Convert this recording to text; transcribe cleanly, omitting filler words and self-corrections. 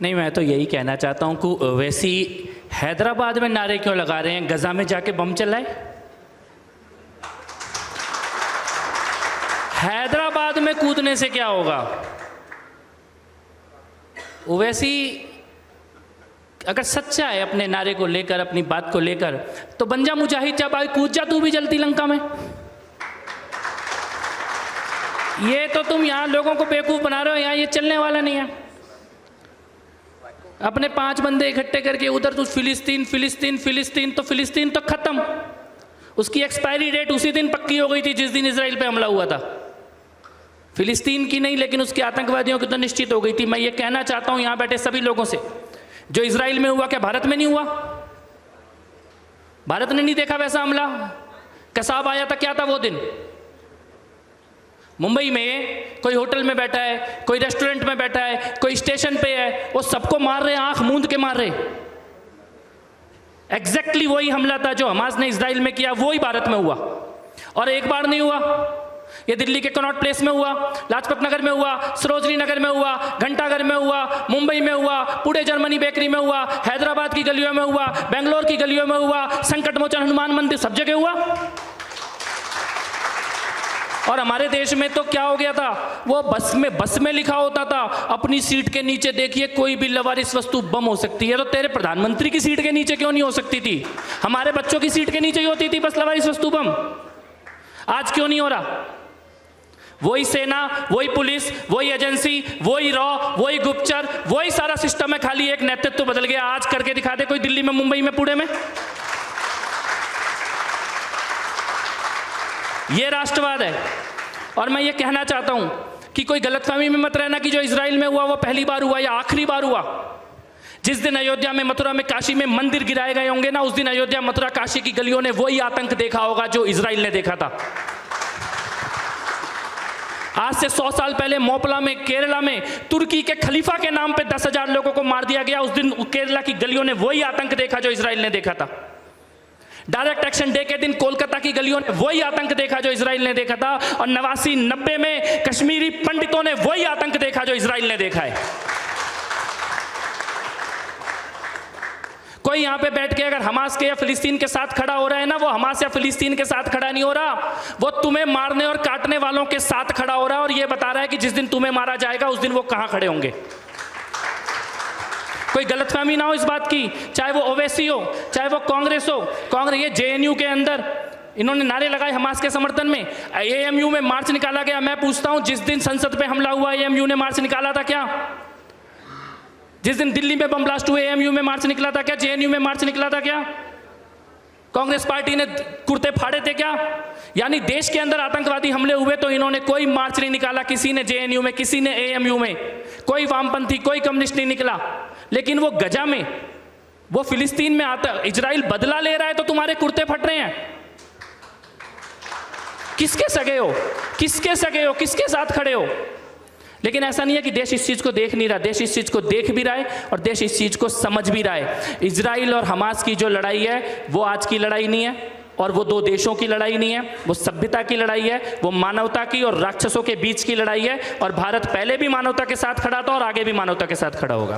नहीं, मैं तो यही कहना चाहता हूँ कि वैसी हैदराबाद में नारे क्यों लगा रहे हैं, गजा में जाके बम चलाए। हैदराबाद में कूदने से क्या होगा? वैसी अगर सच्चा है अपने नारे को लेकर, अपनी बात को लेकर, तो बन जा मुजाहिद, जा भाई, कूद जा तू भी जलती लंका में। ये तो तुम यहाँ लोगों को बेवकूफ बना रहे हो, यहाँ ये चलने वाला नहीं है। अपने 5 बंदे इकट्ठे करके उधर तू फिलिस्तीन फिलिस्तीन फिलिस्तीन, तो फिलिस्तीन तो खत्म। उसकी एक्सपायरी डेट उसी दिन पक्की हो गई थी जिस दिन इजराइल पे हमला हुआ था। फिलिस्तीन की नहीं, लेकिन उसके आतंकवादियों की तो निश्चित हो गई थी। मैं ये कहना चाहता हूँ यहाँ बैठे सभी लोगों से, जो इजराइल में हुआ क्या भारत में नहीं हुआ? भारत ने नहीं देखा वैसा हमला? कसाब आया था, क्या था वो दिन? मुंबई में कोई होटल में बैठा है, कोई रेस्टोरेंट में बैठा है, कोई स्टेशन पे है, वो सबको मार रहे हैं, आंख मूंद के मार रहे। एग्जैक्टली वही हमला था जो हमास ने इजराइल में किया, वही भारत में हुआ। और एक बार नहीं हुआ, ये दिल्ली के कनॉट प्लेस में हुआ, लाजपत नगर में हुआ, सरोजनी नगर में हुआ, घंटाघर में हुआ, मुंबई में हुआ, पुणे जर्मनी बेकरी में हुआ, हैदराबाद की गलियों में हुआ, बेंगलोर की गलियों में हुआ, संकट मोचन हनुमान मंदिर, सब जगह हुआ। और हमारे देश में तो क्या हो गया था, वो बस में लिखा होता था अपनी सीट के नीचे देखिए कोई भी लवारिस वस्तु बम हो सकती है। तो तेरे प्रधानमंत्री की सीट के नीचे क्यों नहीं हो सकती थी? हमारे बच्चों की सीट के नीचे ही होती थी बस लवारिस वस्तु बम। आज क्यों नहीं हो रहा? वही सेना, वही पुलिस, वही एजेंसी, वही रॉ, वही गुप्तचर, वही सारा सिस्टम है, खाली एक नेतृत्व तो बदल गया। आज करके दिखा दे कोई दिल्ली में, मुंबई में, पुणे में। ये राष्ट्रवाद है। और मैं ये कहना चाहता हूं कि कोई गलतफहमी में मत रहना कि जो इजराइल में हुआ वो पहली बार हुआ या आखिरी बार हुआ। जिस दिन अयोध्या में, मथुरा में, काशी में मंदिर गिराए गए होंगे ना, उस दिन अयोध्या, मथुरा, काशी की गलियों ने वही आतंक देखा होगा जो इजराइल ने देखा था। आज से 100 साल पहले मोपला में, केरला में, तुर्की के खलीफा के नाम पे 10,000 लोगों को मार दिया गया। उस दिन केरला की गलियों ने वही आतंक देखा जो इजराइल ने देखा था। डायरेक्ट एक्शन डे के दिन कोलकाता की गलियों ने वही आतंक देखा जो इजराइल ने देखा था। और 89-90 में कश्मीरी पंडितों ने वही आतंक देखा जो इजराइल ने देखा है। कोई यहां पे बैठ के अगर हमास के या फिलिस्तीन के साथ खड़ा हो रहा है ना, वो हमास या फिलिस्तीन के साथ खड़ा नहीं हो रहा, वो तुम्हें मारने और काटने वालों के साथ खड़ा हो रहा है। और ये बता रहा है कि जिस दिन तुम्हें मारा जाएगा उस दिन वो कहां खड़े होंगे। कोई गलतफहमी ना हो इस बात की, चाहे वो ओवैसी हो, चाहे वो कांग्रेस हो। कांग्रेस, ये जेएनयू के अंदर इन्होंने नारे लगाए हमास के समर्थन में, एएमयू में मार्च निकाला गया। मैं पूछता हूं, जिस दिन संसद पे हमला हुआ एएमयू ने मार्च निकाला था क्या? जिस दिन दिल्ली में बम ब्लास्ट हुए एएमयू में मार्च निकला था क्या? जेएनयू में मार्च निकला था क्या? कांग्रेस पार्टी ने कुर्ते फाड़े थे क्या? यानी देश के अंदर आतंकवादी हमले हुए तो इन्होंने कोई मार्च नहीं निकाला, किसी ने जेएनयू में, किसी ने एएमयू में, कोई वामपंथी, कोई कम्युनिस्ट नहीं निकला। लेकिन वो गजा में, वो फिलिस्तीन में आता, इजराइल बदला ले रहा है तो तुम्हारे कुर्ते फट रहे हैं। किसके सगे हो? किसके सगे हो? किसके साथ खड़े हो? लेकिन ऐसा नहीं है कि देश इस चीज को देख नहीं रहा, देश इस चीज को देख भी रहा है और देश इस चीज को समझ भी रहा है। इजराइल और हमास की जो लड़ाई है वो आज की लड़ाई नहीं है, और वो 2 देशों की लड़ाई नहीं है, वो सभ्यता की लड़ाई है, वो मानवता की और राक्षसों के बीच की लड़ाई है। और भारत पहले भी मानवता के साथ खड़ा था और आगे भी मानवता के साथ खड़ा होगा।